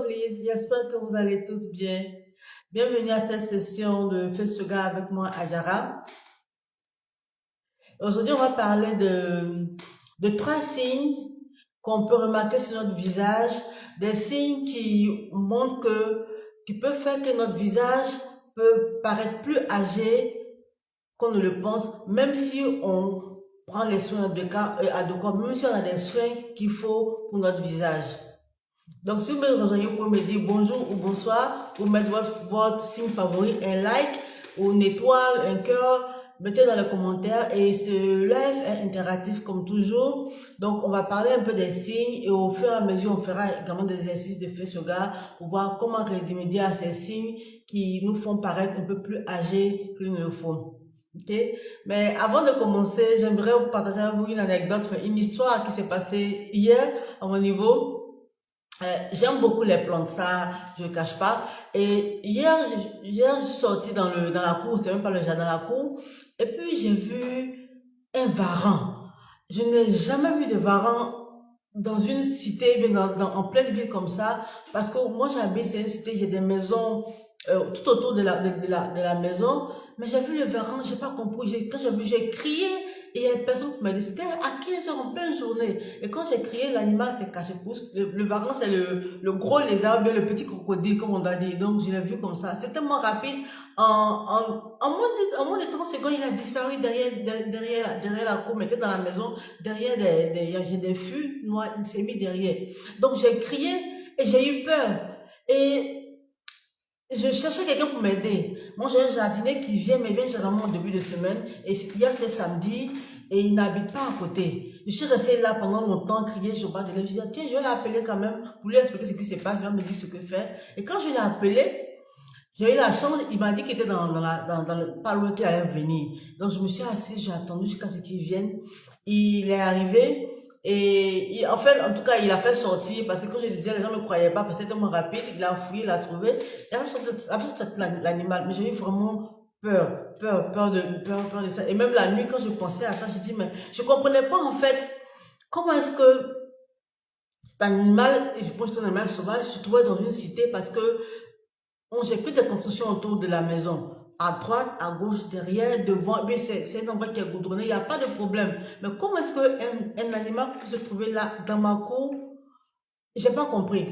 Lise, j'espère que vous allez toutes bien. Bienvenue à cette session de Fais Yoga avec moi, Ajara. Aujourd'hui, on va parler de trois signes qu'on peut remarquer sur notre visage, des signes qui montrent qui peuvent faire que notre visage peut paraître plus âgé qu'on ne le pense, même si on prend les soins adéquats, même si on a des soins qu'il faut pour notre visage. Donc, si vous me rejoignez, vous pouvez me dire bonjour ou bonsoir, ou mettre votre signe favori, un like, ou une étoile, un cœur, mettez dans les commentaires. Et ce live est interactif comme toujours. Donc, on va parler un peu des signes et au fur et à mesure, on fera également des exercices de face yoga pour voir comment remédier à ces signes qui nous font paraître un peu plus âgés qu'il ne le faut. Ok? Mais avant de commencer, j'aimerais vous partager avec vous une anecdote, une histoire qui s'est passée hier à mon niveau. J'aime beaucoup les plantes, ça, je ne le cache pas. Et hier, je suis sortie dans la cour, c'est même pas le jardin, dans la cour, et puis j'ai vu un varan. Je n'ai jamais vu de varan dans une cité, mais en pleine ville comme ça, parce que moi j'habite, c'est une cité, j'ai des maisons tout autour de la maison, mais j'ai vu le varan, j'ai pas compris, quand j'ai vu, j'ai crié, et il y a une personne qui m'a dit, c'était à 15 heures en pleine journée. Et quand j'ai crié, l'animal s'est caché. Le varan, c'est le gros lézard, bien le petit crocodile, comme on doit dire. Donc, je l'ai vu comme ça. C'est tellement rapide. En moins de 30 secondes, il a disparu derrière la cour, mais était dans la maison, derrière j'ai des fûts noirs, il s'est mis derrière. Donc, j'ai crié et j'ai eu peur. Et je cherchais quelqu'un pour m'aider. Moi, j'ai un jardinier qui vient m'aider généralement au début de semaine. Et hier, c'était samedi, et il n'habite pas à côté. Je suis restée là pendant longtemps, crier sur bas de l'œil. Je dis, tiens, je vais l'appeler quand même, pour lui expliquer ce qui se passe, il va me dire ce que faire. Et quand je l'ai appelé, j'ai eu la chance, il m'a dit qu'il était dans le pas loin qu'il allait venir. Donc, je me suis assise, j'ai attendu jusqu'à ce qu'il vienne. Il est arrivé. En fait, en tout cas, il a fait sortir, parce que quand je disais, les gens ne me croyaient pas, parce que c'était tellement rapide, il a fouillé, il a trouvé, il a sorti l'animal, mais j'ai eu vraiment peur de ça. Et même la nuit, quand je pensais à ça, je dis, mais je comprenais pas, en fait, comment est-ce que cet animal, je pense que c'est un animal sauvage, se trouvait dans une cité, parce que j'ai que des constructions autour de la maison. À droite, à gauche, derrière, devant, mais c'est un endroit qui est goudronné, il n'y a pas de problème. Mais comment est-ce qu'un animal peut se trouver là, dans ma cour? J'ai pas compris.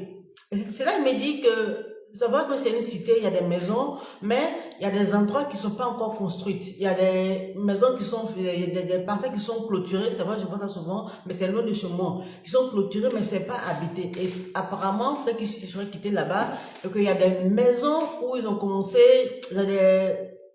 Et c'est là qu'il me dit que, c'est vrai que c'est une cité, il y a des maisons, mais il y a des endroits qui sont pas encore construites. Il y a des maisons il y a des parcelles qui sont clôturées, c'est vrai, je vois ça souvent, mais c'est loin de chez moi. Qui sont clôturées, mais c'est pas habité. Et apparemment, peut-être qu'ils seraient quittés là-bas, et qu'il y a des maisons où ils ont commencé,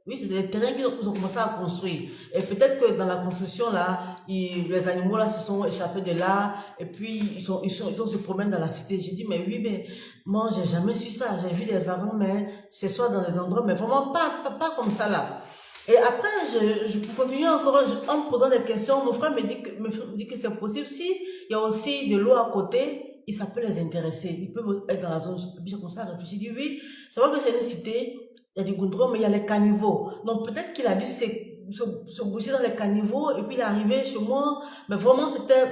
oui, c'est des terrains qu'ils ont commencé à construire. Et peut-être que dans la construction, là, les animaux, là, se sont échappés de là, et puis, ils se promènent dans la cité. J'ai dit, mais oui, mais, moi, j'ai jamais su ça. J'ai vu des varans, mais c'est soit dans des endroits, mais vraiment pas comme ça, là. Et après, je continue encore, en me posant des questions. Mon frère me dit que c'est possible. Si il y a aussi de l'eau à côté, et ça peut les intéresser. Ils peuvent être dans la zone. Puis j'ai commencé à réfléchir. Je dis, oui, c'est vrai que c'est une cité. Il y a du goudron, mais il y a les caniveaux. Donc peut-être qu'il a dû se boucher dans les caniveaux et puis il est arrivé chez moi. Mais vraiment, c'était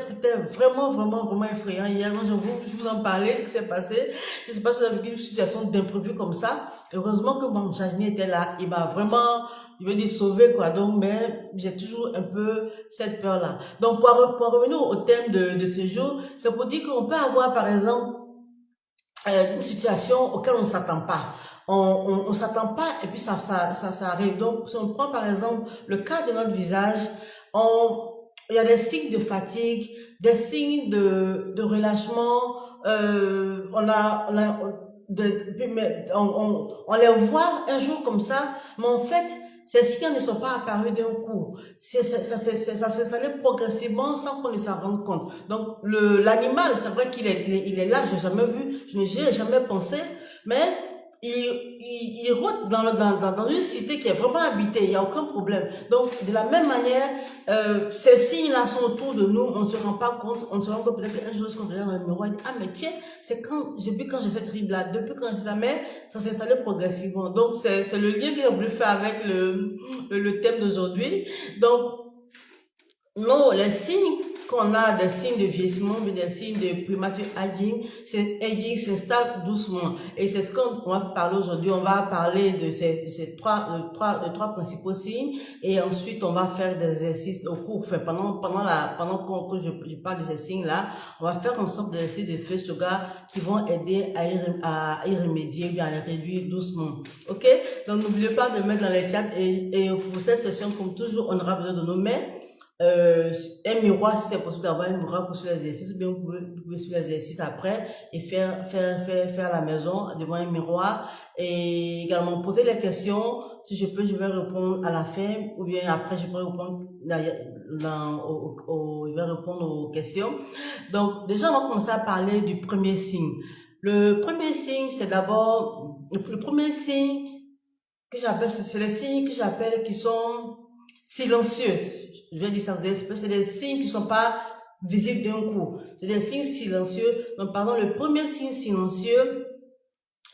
vraiment effrayant. Hier, quand je vous en parlais, ce qui s'est passé. Je ne sais pas si vous avez vu une situation d'imprévu comme ça. Heureusement que mon jardinier était là. Il m'a vraiment, je veux dire, sauvé, quoi. Donc, mais j'ai toujours un peu cette peur-là. Donc, pour revenir au thème de ce jour, c'est pour dire qu'on peut avoir, par exemple, une situation auquel on ne s'attend pas. On s'attend pas et puis ça arrive. Donc, si on prend par exemple le cas de notre visage, il y a des signes de fatigue, des signes de relâchement, on les voit un jour comme ça, mais en fait, ces signes ne sont pas apparus d'un coup. Ça s'installe progressivement sans qu'on ne s'en rende compte. Donc, l'animal, c'est vrai il est là, j'ai jamais vu, je n'y ai jamais pensé, mais il rôde dans une cité qui est vraiment habitée, il n'y a aucun problème. Donc, de la même manière, ces signes-là sont autour de nous, on ne se rend pas compte, on se rend compte peut-être qu'un jour, qu'on regarde dans le miroir, on dit, ah, mais tiens, depuis quand j'ai cette ride-là, depuis quand j'ai la mer, ça s'est installé progressivement. Donc, c'est le lien que j'ai voulu faire avec le thème d'aujourd'hui. Donc, non, les signes qu'on a des signes de vieillissement, mais des signes de premature aging s'installe doucement. Et c'est ce qu'on va parler aujourd'hui. On va parler de ces trois principaux signes. Et ensuite, on va faire des exercices au cours, enfin, pendant que je parle de ces signes-là, on va faire ensemble des exercices de feu yoga qui vont aider à y remédier, bien à les réduire doucement. Ok? Donc, n'oubliez pas de mettre dans les chats et pour cette session, comme toujours, on aura besoin de nos mains. Un miroir, si c'est possible d'avoir un miroir pour faire l'exercice, ou bien vous pouvez faire l'exercice après et faire à la maison devant un miroir, et également poser les questions. Si je peux, je vais répondre à la fin, ou bien après je peux répondre je vais répondre aux questions. Donc déjà, on va commencer à parler du premier signe. Le premier signe, c'est d'abord le premier signe que j'appelle, c'est les signes que j'appelle qui sont silencieux. Je vais dire ça, c'est des signes qui ne sont pas visibles d'un coup. C'est des signes silencieux. Donc, pardon, le premier signe silencieux,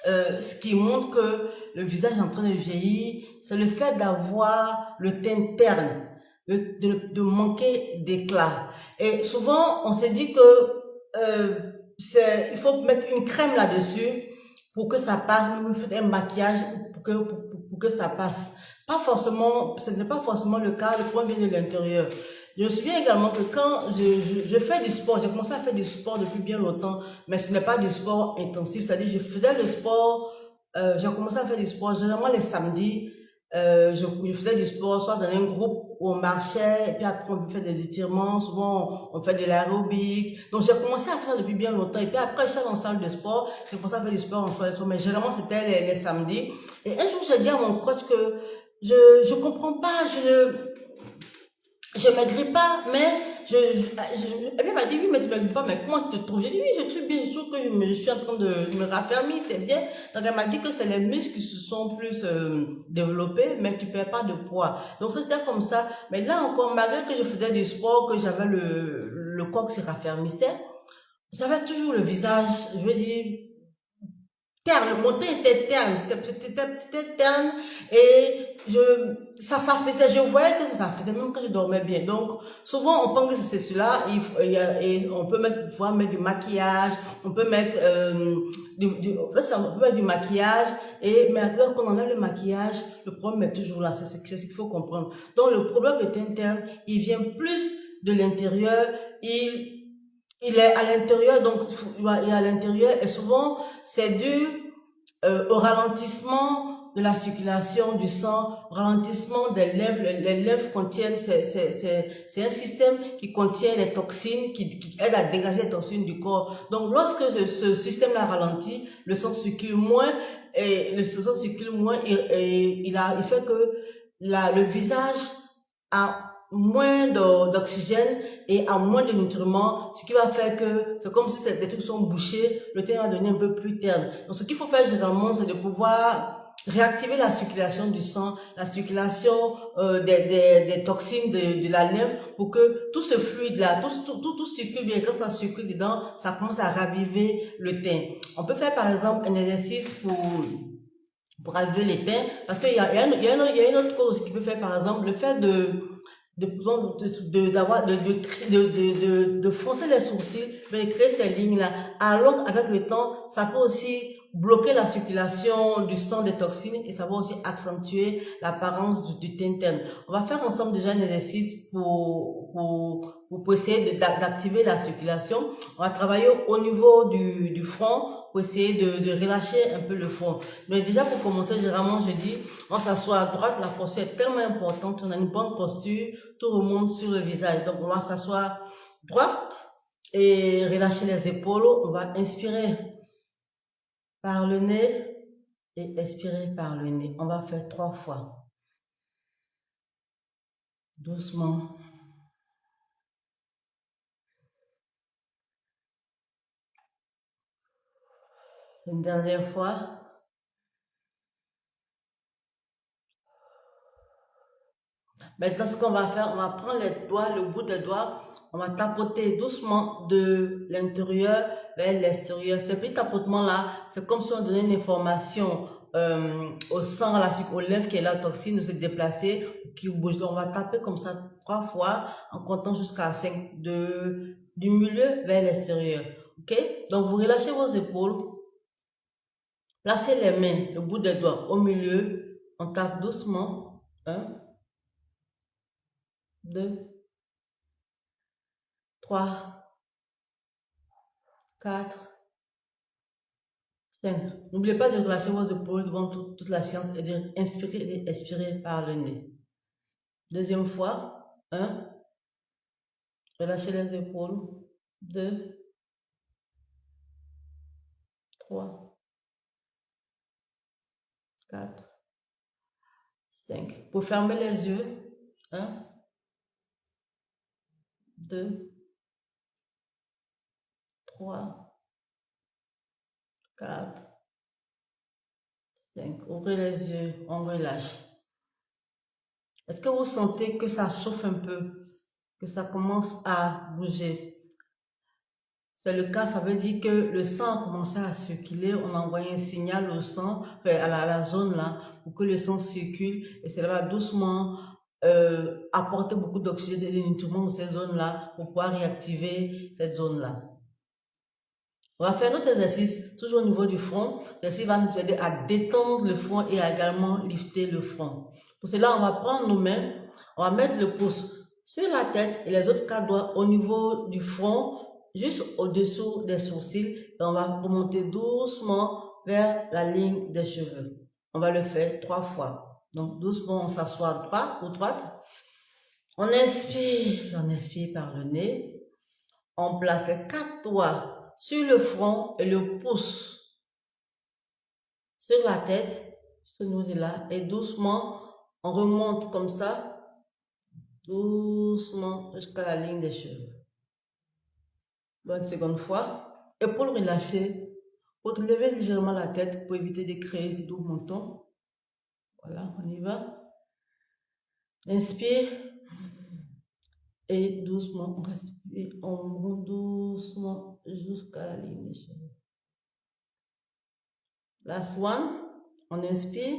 ce qui montre que le visage est en train de vieillir, c'est le fait d'avoir le teint terne, de manquer d'éclat. Et souvent, on se dit que il faut mettre une crème là-dessus pour que ça passe, ou un maquillage pour que ça passe. Pas forcément, ce n'est pas forcément le cas, le point vient de l'intérieur. Je me souviens également que quand je fais du sport, j'ai commencé à faire du sport depuis bien longtemps, mais ce n'est pas du sport intensif, c'est-à-dire je faisais le sport, j'ai commencé à faire du sport généralement les samedis, je faisais du sport soit dans un groupe où on marchait, et puis après on fait des étirements, souvent on fait de l'aérobic. Donc j'ai commencé à faire depuis bien longtemps, et puis après je suis dans la salle de sport, j'ai commencé à faire du sport en sport, mais généralement c'était les samedis. Et un jour j'ai dit à mon coach que je comprends pas, je maigris pas, mais elle m'a dit, oui, mais tu maigris pas, mais comment tu te trouves? J'ai dit, oui, je suis bien, je trouve que je suis en train de me raffermir, c'est bien. Donc, elle m'a dit que c'est les muscles qui se sont plus développés, mais tu perds pas de poids. Donc, ça, c'était comme ça. Mais là encore, malgré que je faisais du sport, que j'avais le corps qui se raffermissait, j'avais toujours le visage, je veux dire, terne, mon teint était terne, c'était terne, et ça faisait, je voyais que ça faisait même quand je dormais bien. Donc, souvent, on pense que c'est cela, et on peut pouvoir mettre du maquillage, on peut mettre, on peut mettre du maquillage, mais alors qu'on enlève le maquillage, le problème est toujours là, c'est ce qu'il faut comprendre. Donc, le problème de teint terne, il vient plus de l'intérieur, il est à l'intérieur, donc il est à l'intérieur, et souvent c'est dû au ralentissement de la circulation du sang, au ralentissement des lèvres. Les lèvres contiennent, c'est un système qui contient les toxines, qui aide à dégager les toxines du corps. Donc lorsque ce système-là ralentit, le sang circule moins, et il fait que le visage a moins d'oxygène et a moins de nutriments, ce qui va faire que c'est comme si des trucs sont bouchés, le teint va devenir un peu plus terne. Donc ce qu'il faut faire généralement, c'est de pouvoir réactiver la circulation du sang, la circulation des toxines de la lèvre, pour que tout ce fluide-là, tout circule bien. Quand ça circule dedans, ça commence à raviver le teint. On peut faire par exemple un exercice pour raviver les teints, parce qu'il y a une autre cause qui peut faire, par exemple, le fait de foncer les sourcils, de créer ces lignes-là. Alors, avec le temps, ça peut aussi bloquer la circulation du sang des toxines, et ça va aussi accentuer l'apparence du teint terne. On va faire ensemble déjà un exercice pour essayer d'activer la circulation. On va travailler au niveau du front pour essayer de relâcher un peu le front. Mais déjà, pour commencer, généralement, je dis, on s'assoit à droite, la posture est tellement importante, on a une bonne posture, tout remonte sur le visage. Donc, on va s'asseoir droite et relâcher les épaules. On va inspirer par le nez et expirer par le nez. On va faire 3 fois. Doucement. Une dernière fois. Maintenant, ce qu'on va faire, on va prendre les doigts, le bout des doigts, on va tapoter doucement de l'intérieur vers l'extérieur. Ce petit tapotement-là, c'est comme si on donnait une information au sang, aux lèvres qui est la toxine de se déplacer, qui bouge. On va taper comme ça 3 fois en comptant jusqu'à 5 du milieu vers l'extérieur. Ok? Donc vous relâchez vos épaules, placez les mains, le bout des doigts au milieu, on tape doucement. 1, 2, 3, 4, 5. N'oubliez pas de relâcher vos épaules devant toute la séance et de inspirer et expirer par le nez. Deuxième fois. 1. Relâchez les épaules. 2, 3, 4, 5. Pour fermer les yeux. 1, 2, 3, 4, 5. Ouvrez les yeux, on relâche. Est-ce que vous sentez que ça chauffe un peu, que ça commence à bouger? C'est le cas, ça veut dire que le sang a commencé à circuler, on a envoyé un signal au sang, à la zone là, pour que le sang circule, et cela va doucement apporter beaucoup d'oxygène et de nutriments dans ces zones-là, pour pouvoir réactiver cette zone-là. On va faire notre exercice, toujours au niveau du front. Ceci va nous aider à détendre le front et à également lifter le front. Pour cela, on va prendre nos mains, on va mettre le pouce sur la tête et les autres 4 doigts au niveau du front, juste au-dessous des sourcils, et on va remonter doucement vers la ligne des cheveux. On va le faire 3 fois. Donc, doucement, on s'assoit droit ou droite. On inspire par le nez. On place les 4 doigts sur le front et le pouce sur la tête, ce niveau-là, et doucement, on remonte comme ça, doucement jusqu'à la ligne des cheveux. Une seconde fois, épaules relâchées, pour lever légèrement la tête pour éviter de créer ce double menton. Voilà, on y va. Inspire. Et doucement, on respire, on monte doucement jusqu'à la ligne des cheveux. Last one, on inspire,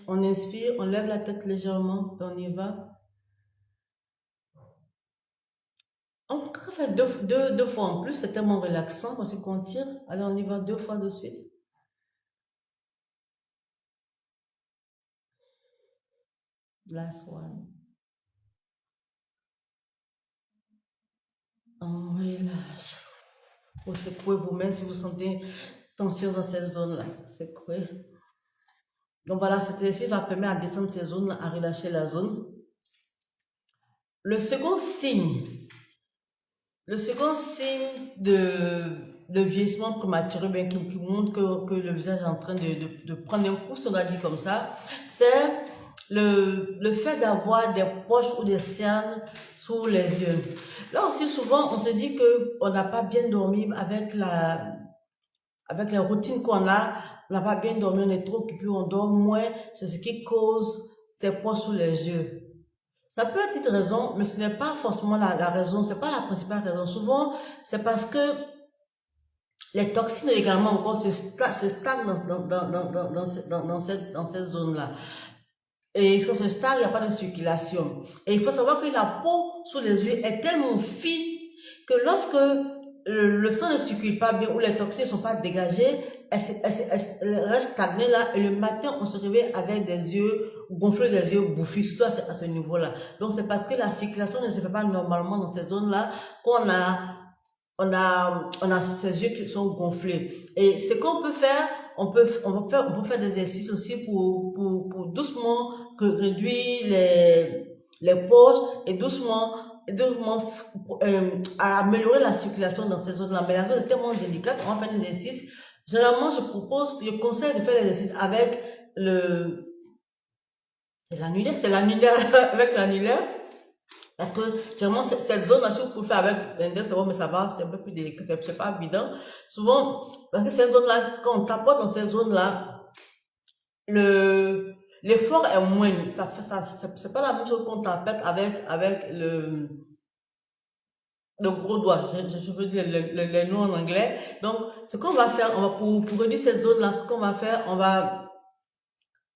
on lève la tête légèrement, et on y va. On va faire deux fois en plus, c'est tellement relaxant parce qu'on tire. Allez, on y va 2 fois de suite. Last one. On relâche. Vous secouez vous-même si vous sentez tension dans cette zone-là. Secouez. Donc voilà, cet exercice va permettre à descendre ces zones, à relâcher la zone. Le second signe de vieillissement prématuré, bien, qui montre que le visage est en train de prendre un coup, si on a dit comme ça, c'est le fait d'avoir des poches ou des cernes sous les yeux. Là aussi, souvent, on se dit qu'on n'a pas bien dormi avec les routines qu'on a, on n'a pas bien dormi, on est trop occupé, on dort moins, c'est ce qui cause ces poches sous les yeux. Ça peut être une raison, mais ce n'est pas forcément la raison, c'est pas la principale raison. Souvent, c'est parce que les toxines également encore se stagnent dans cette zone-là. Et quand se stagne, il n'y a pas de circulation. Et il faut savoir que la peau sous les yeux est tellement fine que lorsque le sang ne circule pas bien ou les toxines ne sont pas dégagées, elles restent stagnées là, et le matin, on se réveille avec des yeux gonflés, des yeux bouffis, surtout à ce niveau-là. Donc, c'est parce que la circulation ne se fait pas normalement dans ces zones-là qu'on a ces yeux qui sont gonflés. Et ce qu'on peut faire, on peut faire des exercices aussi pour doucement réduire les poches et doucement améliorer la circulation dans ces zones-là. Mais la zone est tellement délicate, on va faire un exercice. Généralement, je conseille de faire l'exercice avec c'est l'annulaire, avec l'annulaire. Parce que, généralement, cette zone-là, si vous pouvez faire avec l'index, c'est bon, mais ça va, c'est un peu plus délicat, c'est pas évident. Souvent, parce que cette zone-là, quand on tapote dans cette zone-là, l'effort est moindre. C'est pas la même chose qu'on tapote avec le gros doigt, je peux dire les noms en anglais. Donc, ce qu'on va faire, on va pour réduire cette zone-là, ce qu'on va faire, on va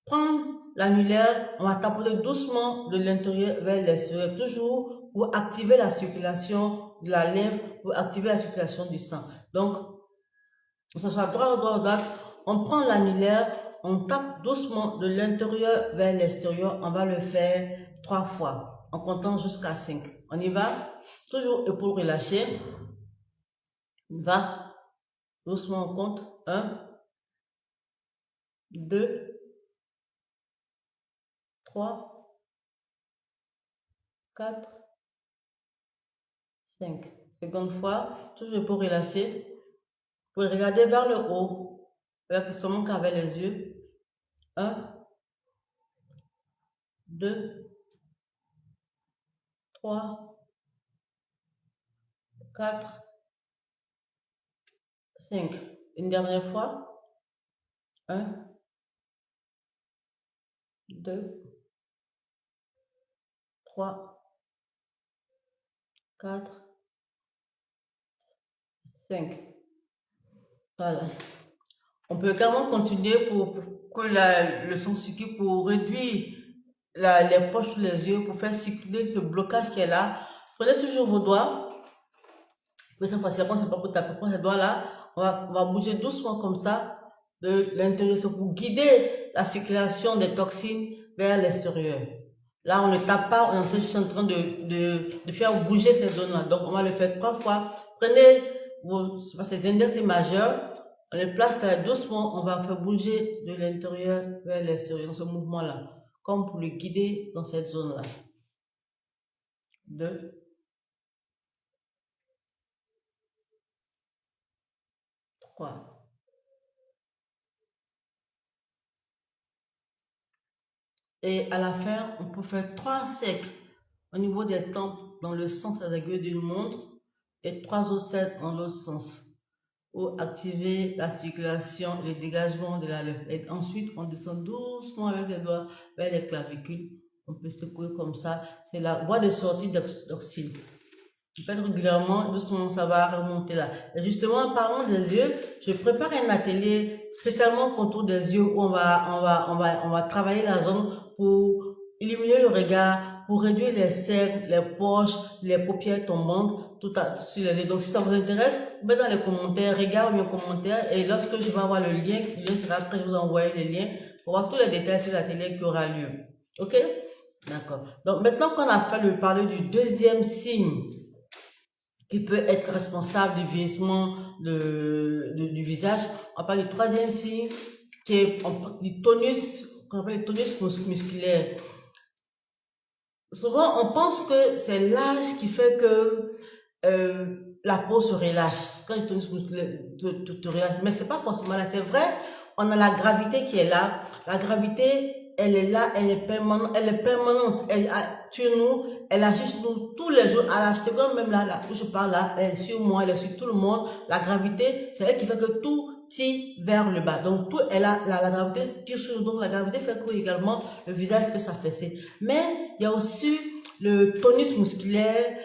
prendre l'annulaire, on va tapoter doucement de l'intérieur vers l'extérieur, toujours pour activer la circulation de la lèvre, pour activer la circulation du sang. Donc, que ce soit droit ou droite, on prend l'annulaire, on tape doucement de l'intérieur vers l'extérieur, on va le faire 3 fois, en comptant jusqu'à 5. On y va, toujours épaules relâchées. On va, doucement on compte, 1, 2, 3, 4, 5. Seconde fois, toujours épaules relâchées. Vous pouvez regarder vers le haut, avec seulement qu'avec les yeux. 1, 2, 3, 4, 5. Une dernière fois. 1, 2, 3, 4, 5. Voilà. On peut également continuer pour que le sang circule, pour réduire les poches sous les yeux, pour faire circuler ce blocage qui est là. Prenez toujours vos doigts. Cette fois-ci, c'est pas pour taper, prenez ces doigts-là. On va bouger doucement comme ça de l'intérieur. C'est pour guider la circulation des toxines vers l'extérieur. Là, on ne tape pas, on est juste en train de faire bouger ces zones-là. Donc, on va le faire 3 fois. Prenez ces index et majeurs. On les place là doucement, on va faire bouger de l'intérieur vers l'extérieur, dans ce mouvement-là, comme pour le guider dans cette zone-là. 2, 3. Et à la fin, on peut faire 3 cercles au niveau des tempes dans le sens à l'aiguille d'une montre et 3 autres cercles dans l'autre sens, pour activer la circulation, le dégagement de la lèvre. Et ensuite, on descend doucement avec les doigts vers les clavicules. On peut secouer comme ça. C'est la voie de sortie d'oxyde. Faites régulièrement, doucement, ça va remonter là. Et justement, en parlant des yeux, je prépare un atelier spécialement autour des yeux où on va travailler la zone pour éliminer le regard, pour réduire les cercles, les poches, les paupières tombantes, tout sur les yeux. Donc, si ça vous intéresse, mettez dans les commentaires, regardez mes commentaires, et lorsque je vais avoir le lien sera prêt, je vous envoyer les liens pour voir tous les détails sur l'atelier qui aura lieu. Ok? D'accord. Donc, maintenant qu'on a parlé du deuxième signe qui peut être responsable du vieillissement du visage, on parle du troisième signe qui est du tonus, qu'on appelle le tonus musculaire. Souvent, on pense que c'est l'âge qui fait que la peau se relâche. Quand le tonus musculaire te relâche, mais c'est pas forcément là. C'est vrai, on a la gravité qui est là. La gravité, elle est là, elle est permanente. Elle sur nous, elle agit sur nous tous les jours. À la seconde même là où je parle là, elle est sur moi, elle est sur tout le monde. La gravité, c'est elle qui fait que tout tire vers le bas. Donc tout est là, la gravité tire sur nous. Donc la gravité fait que également le visage peut s'affaisser. Mais il y a aussi le tonus musculaire,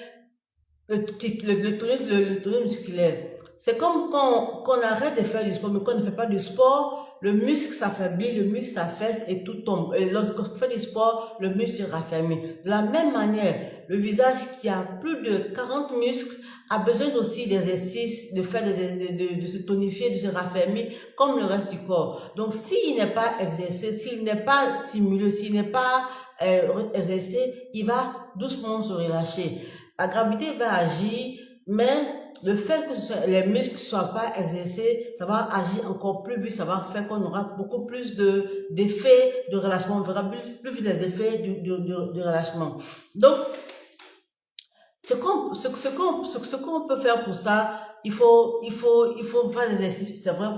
le tonus musculaire. C'est comme quand on arrête de faire du sport, mais quand on ne fait pas du sport, le muscle s'affaiblit, le muscle s'affaisse et tout tombe. Et lorsqu'on fait du sport, le muscle se raffermit. De la même manière, le visage qui a plus de 40 muscles a besoin aussi d'exercices, de faire de se tonifier, de se raffermir, comme le reste du corps. Donc, s'il n'est pas exercé, s'il n'est pas stimulé, s'il n'est pas exercé, il va doucement se relâcher. La gravité va agir, mais le fait que les muscles ne soient pas exercés, ça va agir encore plus vite, ça va faire qu'on aura beaucoup plus d'effets de relâchement, on verra plus vite les effets de relâchement. Donc, ce qu'on peut faire pour ça, il faut faire des exercices, c'est vrai,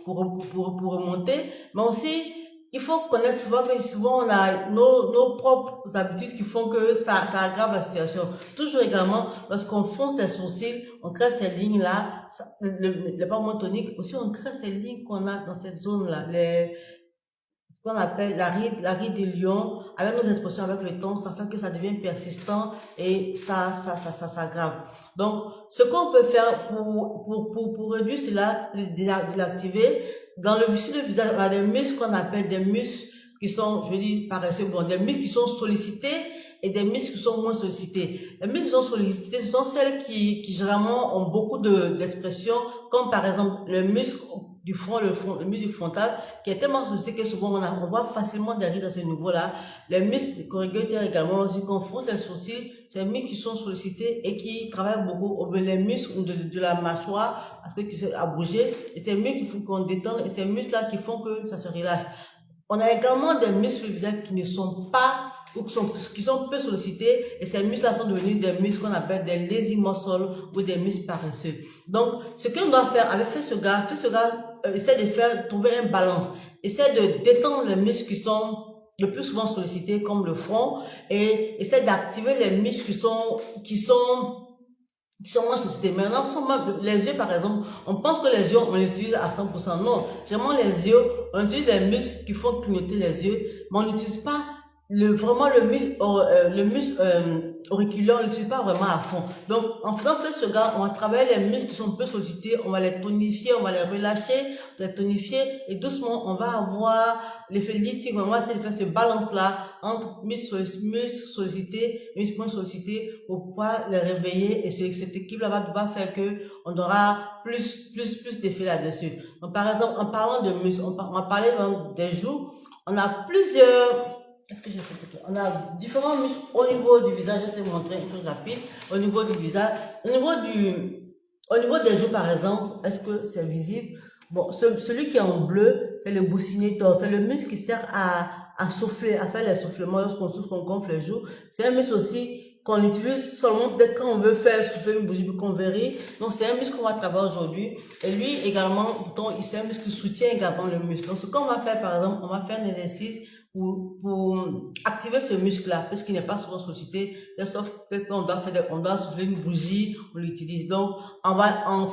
pour remonter, mais aussi, il faut connaître souvent on a nos propres habitudes qui font que ça aggrave la situation. Toujours également, lorsqu'on fonce les sourcils, on crée ces lignes-là, les pas moins toniques, aussi on crée ces lignes qu'on a dans cette zone-là, qu'on appelle la ride de lion, avec nos expressions avec le temps, ça fait que ça devient persistant et ça s'aggrave. Donc, ce qu'on peut faire pour réduire cela, de l'activer, dans le sur le visage, on a des muscles qu'on appelle des muscles qui sont, je dis, paresseux, bon, des muscles qui sont sollicités et des muscles qui sont moins sollicités. Les muscles qui sont sollicités, ce sont celles qui généralement ont beaucoup d'expressions, comme par exemple le muscle du front, le muscle du frontal, qui est tellement sollicité que souvent on voit facilement des rides à ce niveau-là. Les muscles corrugataires également, aussi qu'on fronce les sourcils, c'est des muscles qui sont sollicités et qui travaillent beaucoup. Les muscles de la mâchoire, parce que qui se à bouger, et c'est muscles qu'il faut qu'on détende, et ces muscles-là qui font que ça se relâche. On a également des muscles du visage qui ne sont pas ou qui sont peu sollicités et ces muscles-là sont devenus des muscles qu'on appelle des lazy muscles ou des muscles paresseux. Donc, ce qu'on doit faire avec ce gars essaie de trouver un balance, essaie de détendre les muscles qui sont le plus souvent sollicités comme le front et essaie d'activer les muscles qui sont moins sollicités. Maintenant, les yeux, par exemple, on pense que les yeux, on les utilise à 100%. Non, généralement, les yeux, on utilise des muscles qui font clignoter les yeux, mais on n'utilise pas vraiment le muscle auriculaire, on ne l'utilise pas vraiment à fond. Donc, en faisant ce gars, on va travailler les muscles qui sont peu sollicités, on va les tonifier, on va les relâcher, les tonifier, et doucement, on va avoir l'effet lifting, on va essayer de faire ce balance-là entre muscles sollicités et muscles moins sollicités pour pouvoir les réveiller, et cet équilibre-là va faire que on aura plus d'effet là-dessus. Donc, par exemple, en parlant de muscles, on va parler des joues, on a plusieurs. Est-ce que j'ai fait? On a différents muscles au niveau du visage. Je vais vous montrer une chose rapide. Au niveau du visage, au niveau des joues, par exemple, est-ce que c'est visible? Bon, celui qui est en bleu, c'est le boussinier-torse. C'est le muscle qui sert à souffler, à faire l'essoufflement lorsqu'on souffle, qu'on gonfle les joues. C'est un muscle aussi qu'on utilise seulement dès qu'on veut faire souffler une bougie qu'on veut rire. Donc, c'est un muscle qu'on va travailler aujourd'hui. Et lui, également, pourtant, c'est un muscle qui soutient également le muscle. Donc, ce qu'on va faire, par exemple, on va faire un exercice pour activer ce muscle-là, puisqu'il n'est pas souvent sollicité, sauf peut-être qu'on doit on doit souffler une bougie, on l'utilise. Donc, en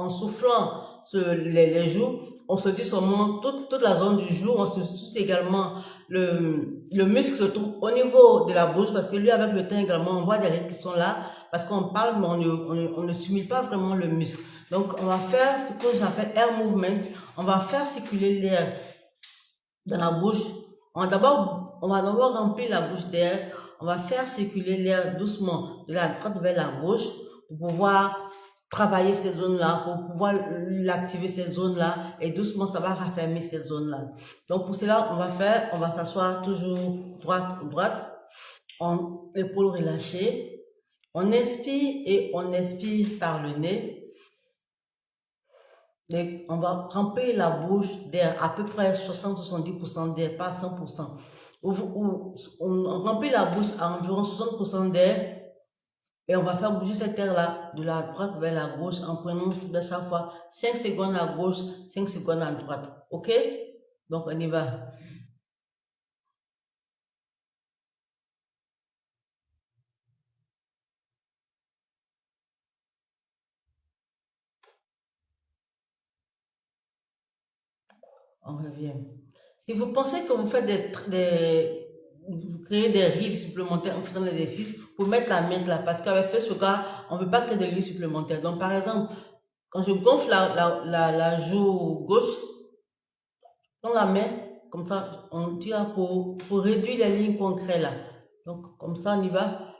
soufflant les joues, on se dit seulement toute la zone du jour, on se souffle également le muscle se trouve au niveau de la bouche, parce que lui, avec le temps également, on voit des règles qui sont là, parce qu'on parle, mais on ne stimule pas vraiment le muscle. Donc, on va faire ce que j'appelle air movement, on va faire circuler l'air dans la bouche. On va d'abord remplir la bouche d'air. On va faire circuler l'air doucement de la droite vers la gauche pour pouvoir travailler ces zones-là, pour pouvoir l'activer ces zones-là et doucement ça va raffermir ces zones-là. Donc pour cela, on va s'asseoir toujours droite, en épaules relâchées. On inspire et on expire par le nez. Et on va remplir la bouche d'air, à peu près 60-70% d'air, pas 100%. On remplit la bouche à environ 60% d'air et on va faire bouger cet air-là de la droite vers la gauche en prenant tout à chaque fois 5 secondes à gauche, 5 secondes à droite. OK? Donc on y va. On revient. Si vous pensez que vous faites vous créez des rides supplémentaires en faisant l'exercice, pour mettre la main là, parce qu'avec fait ce cas, on ne peut pas créer des rides supplémentaires. Donc, par exemple, quand je gonfle la joue gauche, dans la main, comme ça, on tire pour réduire les lignes qu'on crée là. Donc, comme ça, on y va.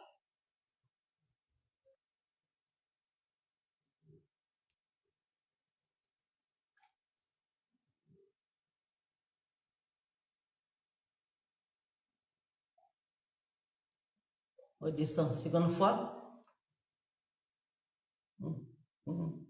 On descend. Seconde fois. Mhm. Mhm.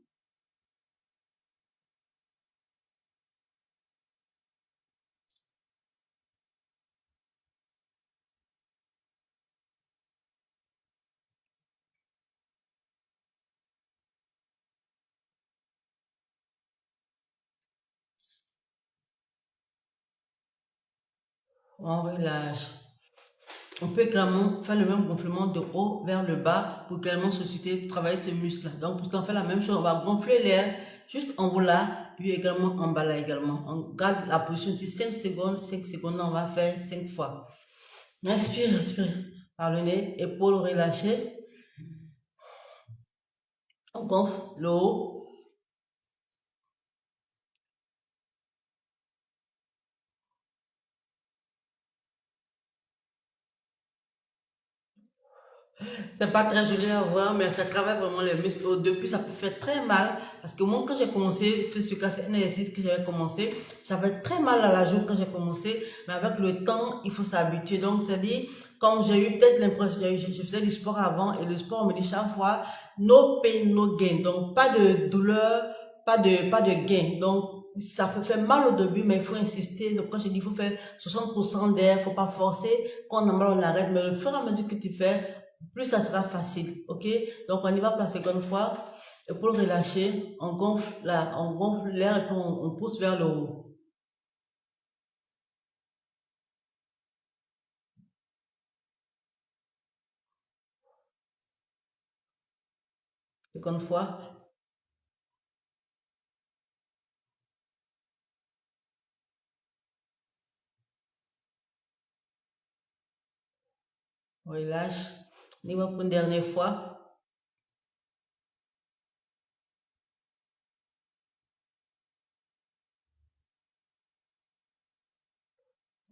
On relâche. on peut également faire le même gonflement de haut vers le bas pour également solliciter, travailler ce muscle-là. Donc, pour ça, on fait la même chose. On va gonfler l'air juste en haut là, puis également en bas là également. On garde la position ici 5 secondes. 5 secondes, on va faire 5 fois. Respire, respire. Par le nez, épaules relâchées. On gonfle le haut. C'est pas très joli à voir, mais ça travaille vraiment les muscles. Au début, ça peut faire très mal. Parce que moi, quand j'ai commencé, faire ce cas, c'est un exercice que j'avais commencé. J'avais très mal à la joue quand j'ai commencé. Mais avec le temps, il faut s'habituer. Donc, c'est-à-dire, comme j'ai eu peut-être l'impression, je faisais du sport avant, et le sport, on me dit chaque fois, no pain, no gain. Donc, pas de douleur, pas de gain. Donc, ça fait mal au début, mais il faut insister. Donc, quand je dis, il faut faire 60% d'air, faut pas forcer. Quand on a mal, on arrête. Mais au fur et à mesure que tu fais, plus ça sera facile, ok? Donc, on y va pour la seconde fois. Et pour le relâcher, on gonfle l'air et puis on pousse vers le haut. Seconde fois, on relâche. On y va pour une dernière fois.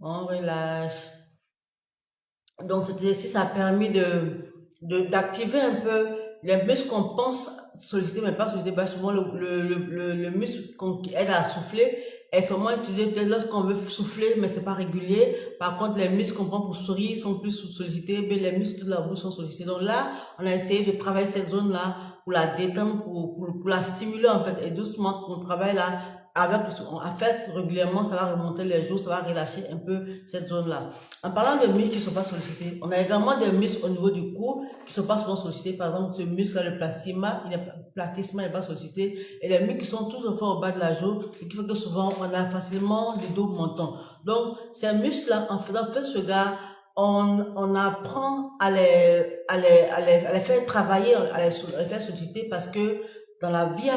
On relâche. Donc, cet exercice a permis d'activer un peu les muscles qu'on pense solliciter, mais pas solliciter. Bah, souvent, le muscle qui aide à souffler est seulement utilisé peut-être lorsqu'on veut souffler, mais c'est pas régulier. Par contre, les muscles qu'on prend pour sourire sont plus sollicités, mais les muscles de la bouche sont sollicités. Donc là, on a essayé de travailler cette zone-là pour la détendre, pour la stimuler, en fait. Et doucement, on travaille là avec, en fait, régulièrement, ça va remonter les jours, ça va relâcher un peu cette zone-là. En parlant de muscles qui ne sont pas sollicités, on a également des muscles au niveau du cou qui ne sont pas souvent sollicités. Par exemple, ce muscle-là, le platysma n'est pas sollicité. Et les muscles qui sont tous au fond au bas de la joue, ce qui fait que souvent, on a facilement du dos montant. Donc, ces muscles-là, en faisant ce gars, on apprend à les faire travailler, à les faire solliciter parce que dans la vie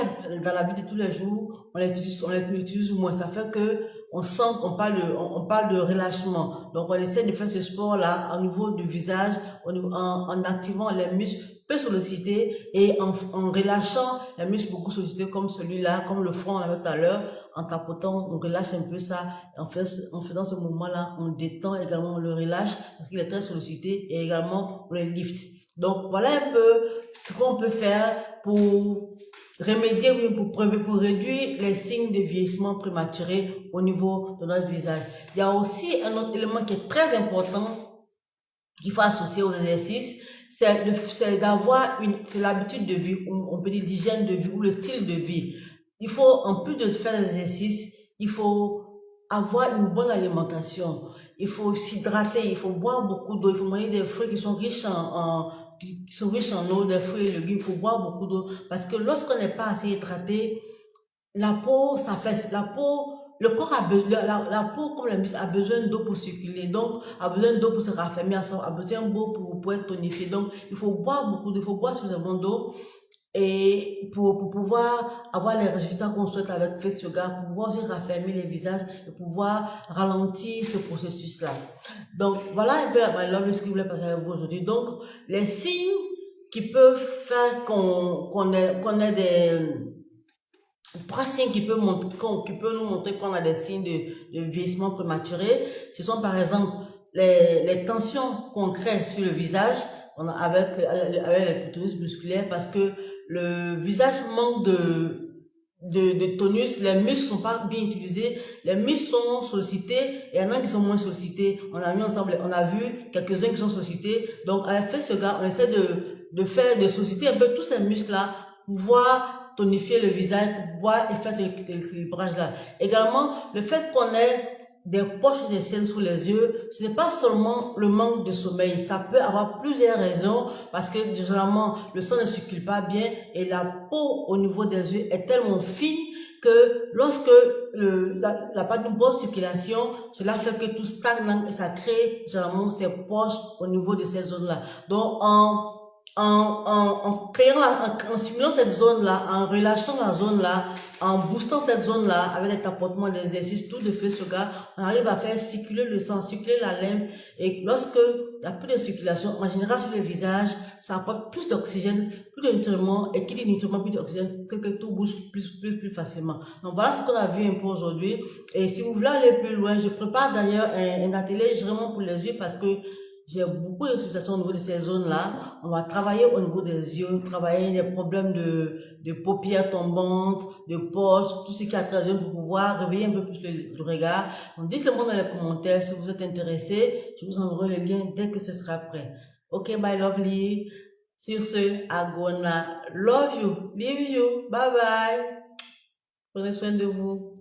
de tous les jours, on les utilise moins. Ça fait que on sent on parle de relâchement. Donc, on essaie de faire ce sport-là au niveau du visage, en activant les muscles peu sollicités et en relâchant les muscles beaucoup sollicités comme celui-là, comme le front, on l'a vu tout à l'heure, en tapotant, on relâche un peu ça. En faisant ce mouvement-là, on détend également, on le relâche parce qu'il est très sollicité et également on le lift. Donc, voilà un peu ce qu'on peut faire pour remédier, oui, pour réduire les signes de vieillissement prématuré au niveau de notre visage. Il y a aussi un autre élément qui est très important qu'il faut associer aux exercices, c'est d'avoir c'est l'habitude de vie, on peut dire l'hygiène de vie ou le style de vie. Il faut, en plus de faire les exercices, il faut avoir une bonne alimentation. Il faut s'hydrater, il faut boire beaucoup d'eau, il faut manger des fruits qui sont riches qui sont riches en eau, des fruits et légumes, il faut boire beaucoup d'eau. Parce que lorsqu'on n'est pas assez hydraté, la peau, le corps a besoin, la peau, comme le muscle, a besoin d'eau pour circuler, donc, a besoin d'eau pour se raffermir, a besoin d'eau pour être tonifié. Donc, il faut boire beaucoup d'eau, il faut boire suffisamment d'eau, et pour pouvoir avoir les résultats qu'on souhaite avec Face Yoga, pour pouvoir aussi raffermir les visages, et pouvoir ralentir ce processus-là. Donc, voilà un peu ce que je voulais passer avec vous aujourd'hui. Donc, les signes qui peuvent faire qu'on ait trois signes qui peuvent nous montrer qu'on a des signes de vieillissement prématuré, ce sont par exemple les tensions qu'on crée sur le visage avec le tonus musculaire parce que le visage manque de tonus, les muscles sont pas bien utilisés, les muscles sont sollicités et il y en a qui sont moins sollicités. On a mis ensemble, on a vu quelques-uns qui sont sollicités. Donc, avec fait ce gars, on essaie de solliciter un peu tous ces muscles-là pour pouvoir tonifier le visage, pour pouvoir faire cet équilibrage-là. Également, le fait qu'on ait des poches et des cernes sous les yeux, ce n'est pas seulement le manque de sommeil, ça peut avoir plusieurs raisons parce que généralement le sang ne circule pas bien et la peau au niveau des yeux est tellement fine que lorsque la pas d'une bonne circulation, cela fait que tout stagne et ça crée généralement ces poches au niveau de ces zones-là. Donc en créant, en stimulant cette zone-là, en relâchant la zone-là, en boostant cette zone-là avec des tapotements d'exercice, tout de fait ce gars, on arrive à faire circuler le sang, circuler la lymphe. Et lorsque il n'y a plus de circulation, en général sur le visage, ça apporte plus d'oxygène, plus de nutriments, et qui dit nutriments, plus d'oxygène, que tout bouge plus facilement. Donc voilà ce qu'on a vu un peu aujourd'hui. Et si vous voulez aller plus loin, je prépare d'ailleurs un atelier vraiment pour les yeux parce que j'ai beaucoup de situations au niveau de ces zones-là. On va travailler au niveau des yeux, travailler des problèmes de paupières tombantes, de poches, tout ce qui a trait pour pouvoir réveiller un peu plus le regard. Donc dites-le moi dans les commentaires si vous êtes intéressé. Je vous enverrai le lien dès que ce sera prêt. Ok, bye lovely. Sur ce, I'm gonna love you, leave you, bye bye. Prenez soin de vous.